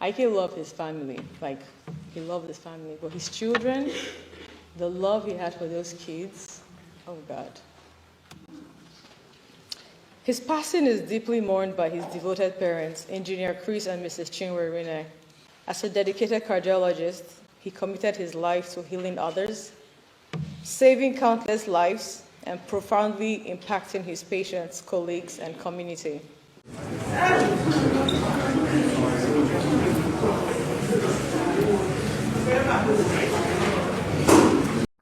Ike loved his family, like he loved his family, but his children, the love he had for those kids, oh God. His passing is deeply mourned by his devoted parents, Engineer Chris and Mrs. Ikenna Erinne. As a dedicated cardiologist, he committed his life to healing others, saving countless lives, and profoundly impacting his patients, colleagues, and community.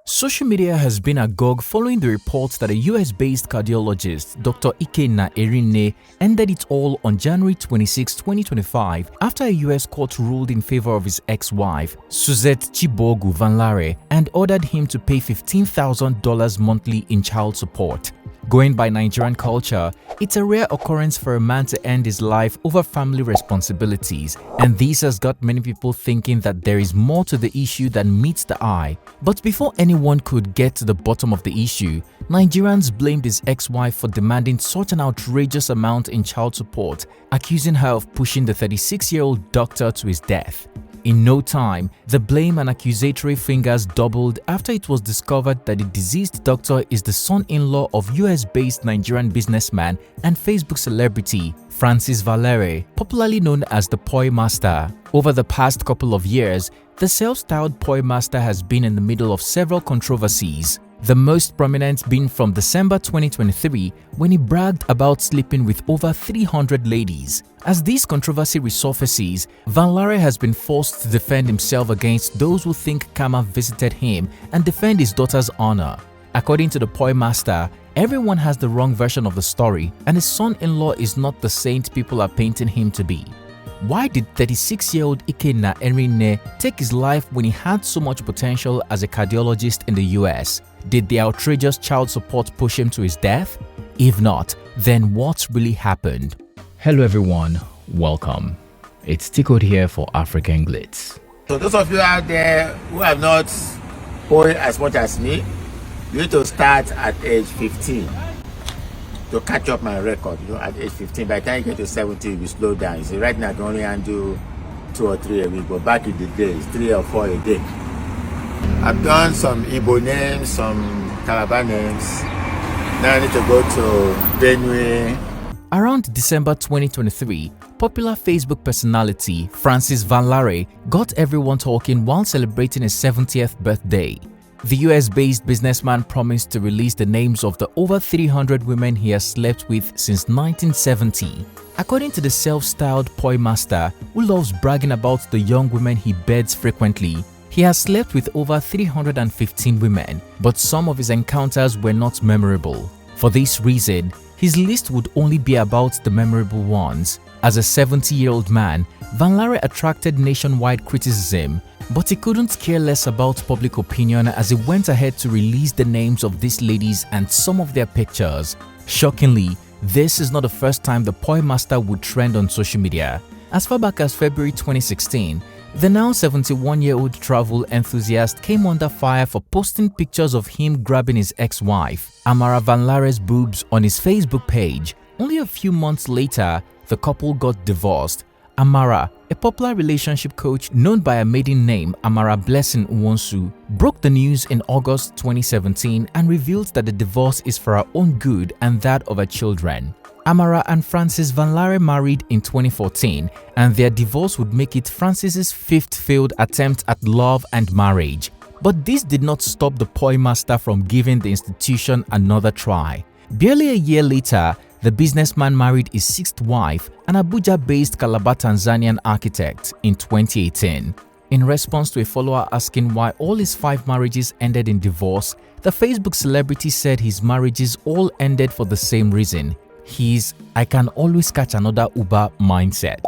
Social media has been agog following the reports that a US-based cardiologist, Dr. Ikenna Erinne, ended it all on January 26, 2025 after a US court ruled in favor of his ex-wife, Suzzette Chibuogu Van-Lare, and ordered him to pay $15,000 monthly in child support. Going by Nigerian culture, it's a rare occurrence for a man to end his life over family responsibilities, and this has got many people thinking that there is more to the issue than meets the eye. But before anyone could get to the bottom of the issue, Nigerians blamed his ex-wife for demanding such an outrageous amount in child support, accusing her of pushing the 36-year-old doctor to his death. In no time, the blame and accusatory fingers doubled after it was discovered that the deceased doctor is the son-in-law of US-based Nigerian businessman and Facebook celebrity Francis Van-Lare, popularly known as the Poi Master. Over the past couple of years, the self-styled Poi Master has been in the middle of several controversies. The most prominent being from December 2023 when he bragged about sleeping with over 300 ladies. As this controversy resurfaces, Van-Lare has been forced to defend himself against those who think karma visited him and defend his daughter's honor. According to the Poi Master, everyone has the wrong version of the story and his son-in-law is not the saint people are painting him to be. Why did 36-year-old Ikenna Erinne take his life when he had so much potential as a cardiologist in the US? Did the outrageous child support push him to his death? If not, then what really happened? Hello everyone, welcome. It's Tico here for African Glitz. So those of you out there who have not poised as much as me, you need to start at age 15 to catch up my record. At age 15, by the time you get to 70, you slow down. You see, right now I can only handle 2 or 3 a week, but back in the days, 3 or 4 a day. I've done some Igbo names, some Calabar names. Now I need to go to Benue. Around December 2023, popular Facebook personality Francis Van-Lare got everyone talking while celebrating his 70th birthday. The US-based businessman promised to release the names of the over 300 women he has slept with since 1970. According to the self-styled Poi Master, who loves bragging about the young women he beds frequently, he has slept with over 315 women, but some of his encounters were not memorable. For this reason, his list would only be about the memorable ones. As a 70-year-old man, Van-Lare attracted nationwide criticism, but he couldn't care less about public opinion as he went ahead to release the names of these ladies and some of their pictures. Shockingly, this is not the first time the Poi Master would trend on social media. As far back as February 2016, the now 71-year-old travel enthusiast came under fire for posting pictures of him grabbing his ex-wife, Amara Van-Lare's boobs on his Facebook page. Only a few months later, the couple got divorced. Amara, a popular relationship coach known by her maiden name Amara Blessing Nwonsu, broke the news in August 2017 and revealed that the divorce is for her own good and that of her children. Amara and Francis Van-Lare married in 2014, and their divorce would make it Francis's 5th failed attempt at love and marriage. But this did not stop the Poi Master from giving the institution another try. Barely a year later, the businessman married his 6th wife, an Abuja-based Calabar Tanzanian architect, in 2018. In response to a follower asking why all his 5 marriages ended in divorce, the Facebook celebrity said his marriages all ended for the same reason: his "I can always catch another Uber" mindset.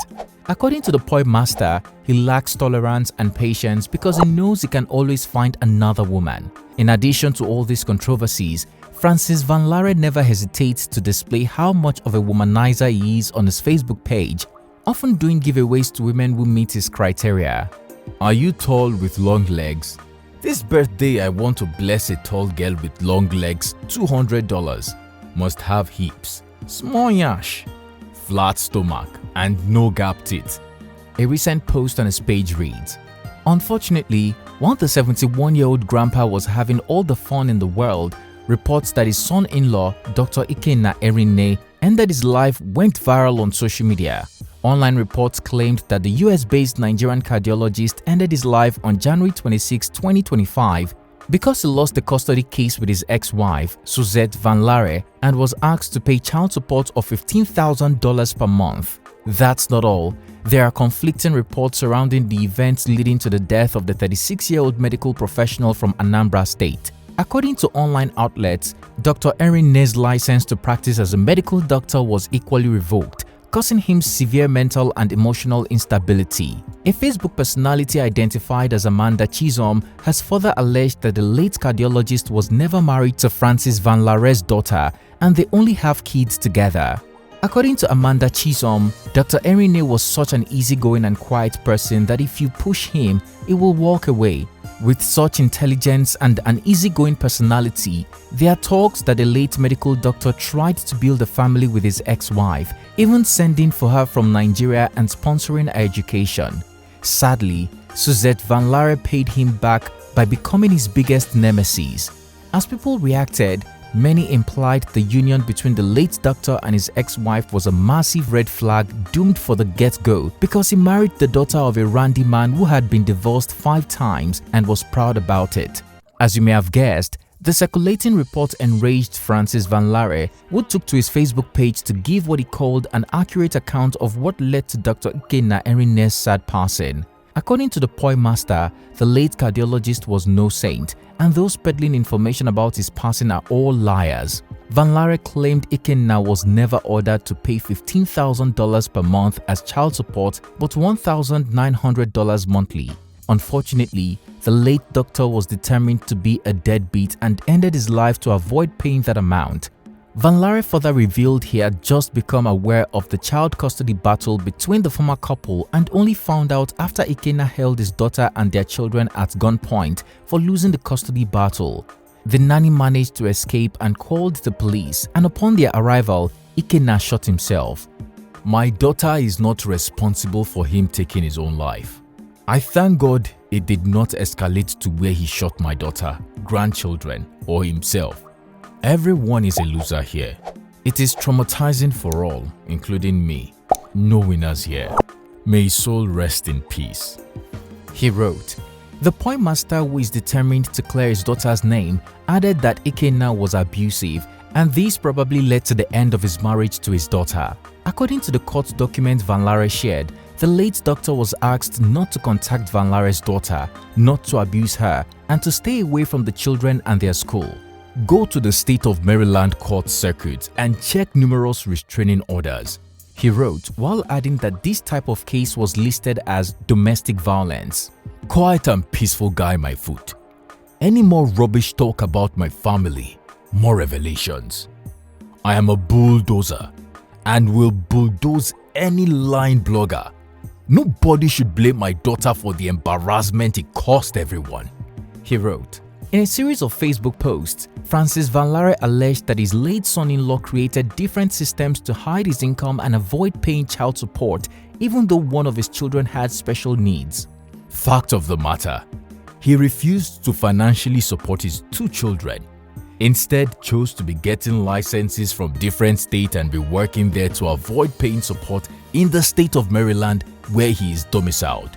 According to the Poi Master, he lacks tolerance and patience because he knows he can always find another woman. In addition to all these controversies, Francis Van-Lare never hesitates to display how much of a womanizer he is on his Facebook page, often doing giveaways to women who meet his criteria. Are you tall with long legs? This birthday I want to bless a tall girl with long legs, $200. Must have hips, small yash, flat stomach, and no gap teeth. A recent post on his page reads, "Unfortunately, while the 71-year-old grandpa was having all the fun in the world, reports that his son-in-law, Dr. Ikenna Erinne, ended his life went viral on social media. Online reports claimed that the US-based Nigerian cardiologist ended his life on January 26, 2025 because he lost the custody case with his ex-wife, Suzzette Van-Lare, and was asked to pay child support of $15,000 per month. That's not all. There are conflicting reports surrounding the events leading to the death of the 36-year-old medical professional from Anambra State. According to online outlets, Dr. Erinne's license to practice as a medical doctor was equally revoked, causing him severe mental and emotional instability. A Facebook personality identified as Amanda Chisom has further alleged that the late cardiologist was never married to Francis Van-Lare's daughter and they only have kids together. According to Amanda Chisom, Dr. Erinne was such an easygoing and quiet person that if you push him, he will walk away. With such intelligence and an easygoing personality, there are talks that the late medical doctor tried to build a family with his ex-wife, even sending for her from Nigeria and sponsoring her education. Sadly, Suzzette Van-Lare paid him back by becoming his biggest nemesis. As people reacted, many implied the union between the late doctor and his ex-wife was a massive red flag doomed for the get-go because he married the daughter of a randy man who had been divorced 5 times and was proud about it. As you may have guessed, the circulating report enraged Francis Van-Lare, who took to his Facebook page to give what he called an accurate account of what led to Dr. Ikenna Erinne's sad passing. According to the Poi Master, the late cardiologist was no saint, and those peddling information about his passing are all liars. Van-Lare claimed Ikenna was never ordered to pay $15,000 per month as child support but $1,900 monthly. Unfortunately, the late doctor was determined to be a deadbeat and ended his life to avoid paying that amount. Van-Lare further revealed he had just become aware of the child custody battle between the former couple and only found out after Ikenna held his daughter and their children at gunpoint for losing the custody battle. The nanny managed to escape and called the police, and upon their arrival, Ikenna shot himself. "My daughter is not responsible for him taking his own life. I thank God it did not escalate to where he shot my daughter, grandchildren, or himself. Everyone is a loser here. It is traumatizing for all, including me. No winners here. May his soul rest in peace," he wrote. The Poi Master, who is determined to clear his daughter's name, added that Ikenna was abusive and this probably led to the end of his marriage to his daughter. According to the court document Van-Lare shared, the late doctor was asked not to contact Van-Lare's daughter, not to abuse her, and to stay away from the children and their school. "Go to the state of Maryland court circuit and check numerous restraining orders," he wrote, while adding that this type of case was listed as domestic violence. "Quiet and peaceful guy, my foot. Any more rubbish talk about my family, more revelations. I am a bulldozer and will bulldoze any lying blogger. Nobody should blame my daughter for the embarrassment it caused everyone," he wrote. In a series of Facebook posts, Francis Van-Lare alleged that his late son-in-law created different systems to hide his income and avoid paying child support even though one of his children had special needs. Fact of the matter, he refused to financially support his 2 children. Instead, chose to be getting licenses from different states and be working there to avoid paying support in the state of Maryland where he is domiciled,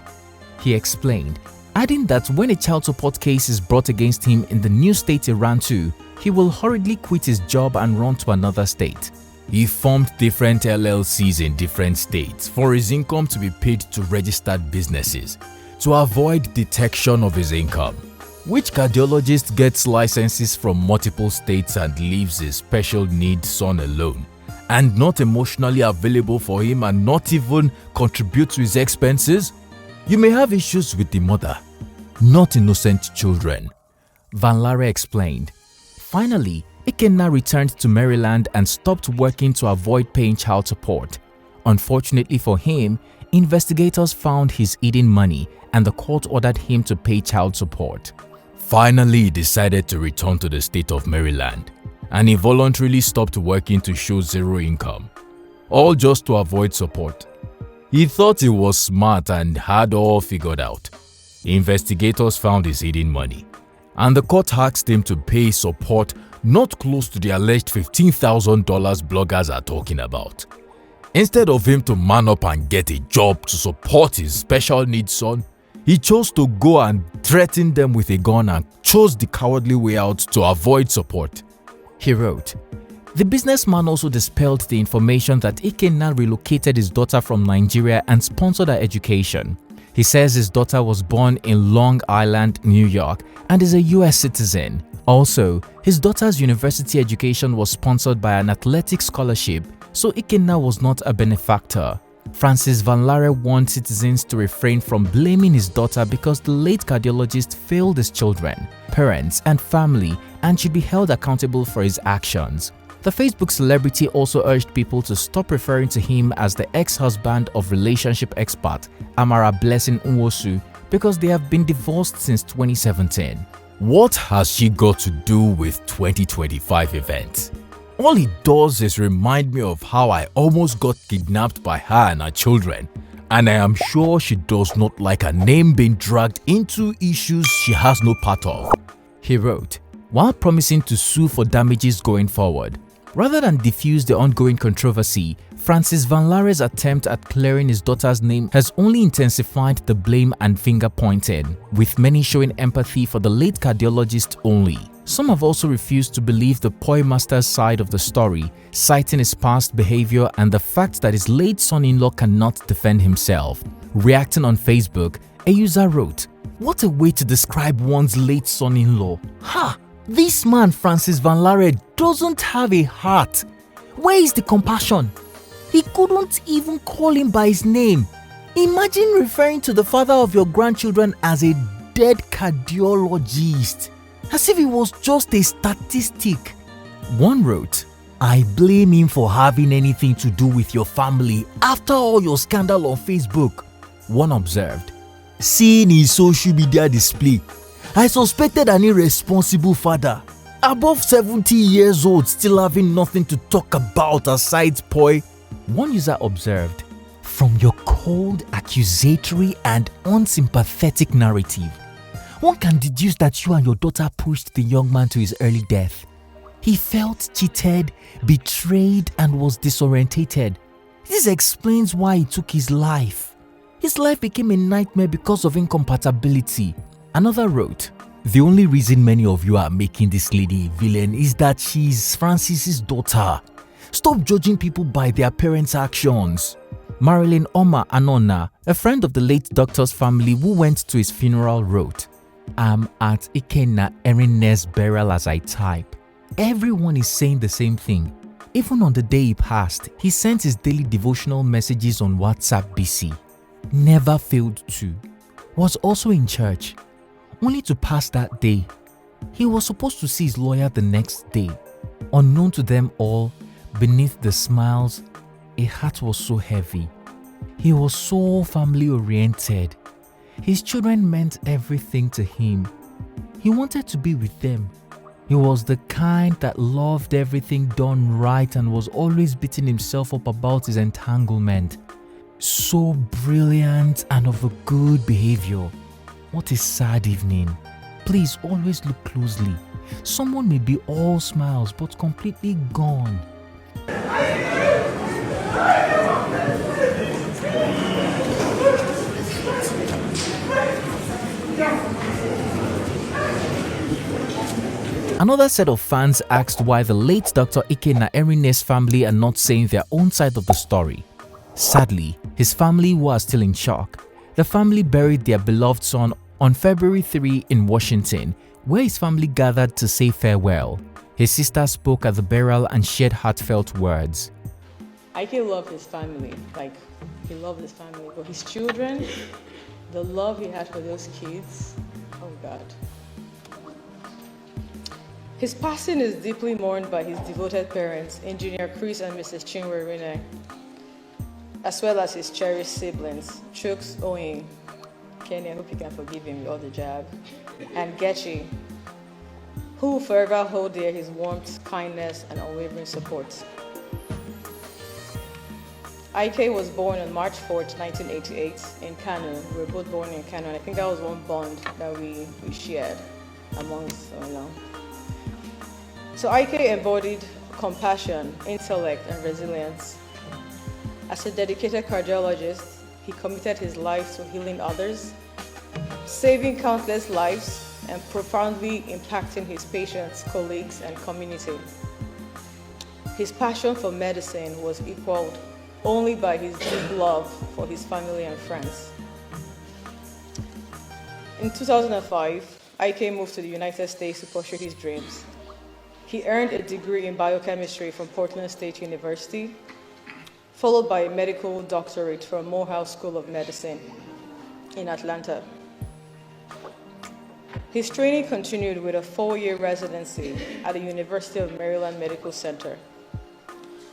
he explained, adding that when a child support case is brought against him in the new state he ran to, he will hurriedly quit his job and run to another state. He formed different LLCs in different states for his income to be paid to registered businesses to avoid detection of his income. Which cardiologist gets licenses from multiple states and leaves his special needs son alone and not emotionally available for him and not even contribute to his expenses? You may have issues with the mother, not innocent children, Van-Lare explained. Finally, Ikenna returned to Maryland and stopped working to avoid paying child support. Unfortunately for him, investigators found his hidden money and the court ordered him to pay child support. Finally, he decided to return to the state of Maryland and he voluntarily stopped working to show zero income, all just to avoid support. He thought he was smart and had all figured out. Investigators found his hidden money, and the court asked him to pay support not close to the alleged $15,000 bloggers are talking about. Instead of him to man up and get a job to support his special needs son, he chose to go and threaten them with a gun and chose the cowardly way out to avoid support. He wrote, the businessman also dispelled the information that Ikenna relocated his daughter from Nigeria and sponsored her education. He says his daughter was born in Long Island, New York, and is a US citizen. Also, his daughter's university education was sponsored by an athletic scholarship, so Ikenna was not a benefactor. Francis Van-Lare warned citizens to refrain from blaming his daughter because the late cardiologist failed his children, parents, and family and should be held accountable for his actions. The Facebook celebrity also urged people to stop referring to him as the ex-husband of relationship expert Amara Blessing Nwosu because they have been divorced since 2017. What has she got to do with 2025 events? All it does is remind me of how I almost got kidnapped by her and her children, and I am sure she does not like her name being dragged into issues she has no part of. He wrote, while promising to sue for damages going forward. Rather than diffuse the ongoing controversy, Francis Van-Lare's attempt at clearing his daughter's name has only intensified the blame and finger-pointing, with many showing empathy for the late cardiologist only. Some have also refused to believe the Poi Master's side of the story, citing his past behavior and the fact that his late son-in-law cannot defend himself. Reacting on Facebook, a user wrote, "What a way to describe one's late son-in-law. Ha! This man Francis Van-Lare doesn't have a heart. Where is the compassion? He couldn't even call him by his name. Imagine referring to the father of your grandchildren as a dead cardiologist, as if he was just a statistic." One wrote, "I blame him for having anything to do with your family after all your scandal on Facebook." One observed, "Seeing his social media display, I suspected an irresponsible father, above 70 years old, still having nothing to talk about aside poi." One user observed, "From your cold, accusatory and unsympathetic narrative, one can deduce that you and your daughter pushed the young man to his early death. He felt cheated, betrayed, and was disorientated. This explains why he took his life. His life became a nightmare because of incompatibility." Another wrote, "The only reason many of you are making this lady a villain is that she's Francis's daughter. Stop judging people by their parents' actions." Marilyn Oma Anona, a friend of the late doctor's family who went to his funeral, wrote, "I'm at Ikenna Erinne's burial as I type. Everyone is saying the same thing. Even on the day he passed, he sent his daily devotional messages on WhatsApp BC. Never failed to. Was also in church. Only to pass that day. He was supposed to see his lawyer the next day. Unknown to them all, beneath the smiles, a heart was so heavy. He was so family-oriented. His children meant everything to him. He wanted to be with them. He was the kind that loved everything done right and was always beating himself up about his entanglement. So brilliant and of a good behavior. What a sad evening. Please always look closely. Someone may be all smiles but completely gone." Another set of fans asked why the late Dr. Ikenna Erinne's family are not saying their own side of the story. Sadly, his family were still in shock. The family buried their beloved son on February 3 in Washington, where his family gathered to say farewell. His sister spoke at the burial and shared heartfelt words. Ike loved his family, he loved his family, but his children, the love he had for those kids, oh God. His passing is deeply mourned by his devoted parents, Engineer Chris and Mrs. Chibuogu Erinne, as well as his cherished siblings, Chooks Oyin, Kenny, I hope you can forgive him with all the jab, and Getchi, who will forever hold dear his warmth, kindness, and unwavering support. Ike was born on March 4th, 1988 in Kano. We were both born in Kano, and I think that was one bond that we shared amongst, So Ike embodied compassion, intellect, and resilience. As a dedicated cardiologist, he committed his life to healing others, saving countless lives, and profoundly impacting his patients, colleagues, and community. His passion for medicine was equaled only by his deep love for his family and friends. In 2005, Ike moved to the United States to pursue his dreams. He earned a degree in biochemistry from Portland State University, followed by a medical doctorate from Morehouse School of Medicine in Atlanta. His training continued with a 4-year residency at the University of Maryland Medical Center,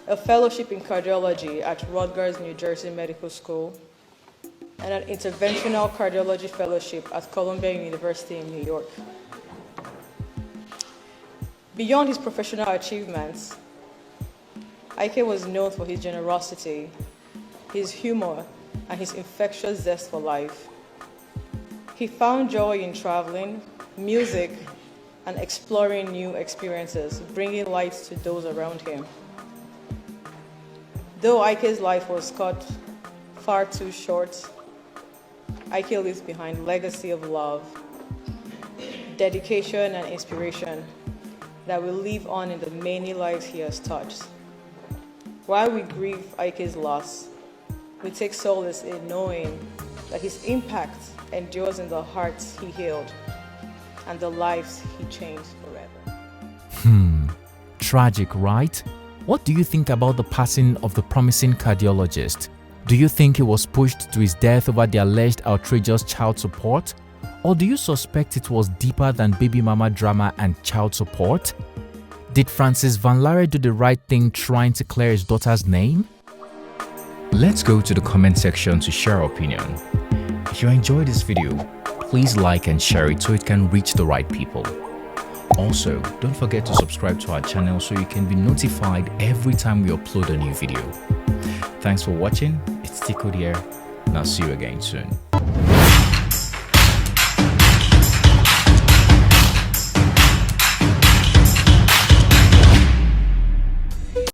a fellowship in cardiology at Rutgers, New Jersey Medical School, and an interventional cardiology fellowship at Columbia University in New York. Beyond his professional achievements, Ike was known for his generosity, his humor, and his infectious zest for life. He found joy in traveling, music, and exploring new experiences, bringing light to those around him. Though Ike's life was cut far too short, Ike leaves behind a legacy of love, dedication, and inspiration that will live on in the many lives he has touched. While we grieve Ike's loss, we take solace in knowing that his impact endures in the hearts he healed and the lives he changed forever. Tragic, right? What do you think about the passing of the promising cardiologist? Do you think he was pushed to his death over the alleged outrageous child support? Or do you suspect it was deeper than baby mama drama and child support? Did Francis Van-Lare do the right thing trying to clear his daughter's name? Let's go to the comment section to share our opinion. If you enjoyed this video, please like and share it so it can reach the right people. Also, don't forget to subscribe to our channel so you can be notified every time we upload a new video. Thanks for watching. It's Tiko here, and I'll see you again soon.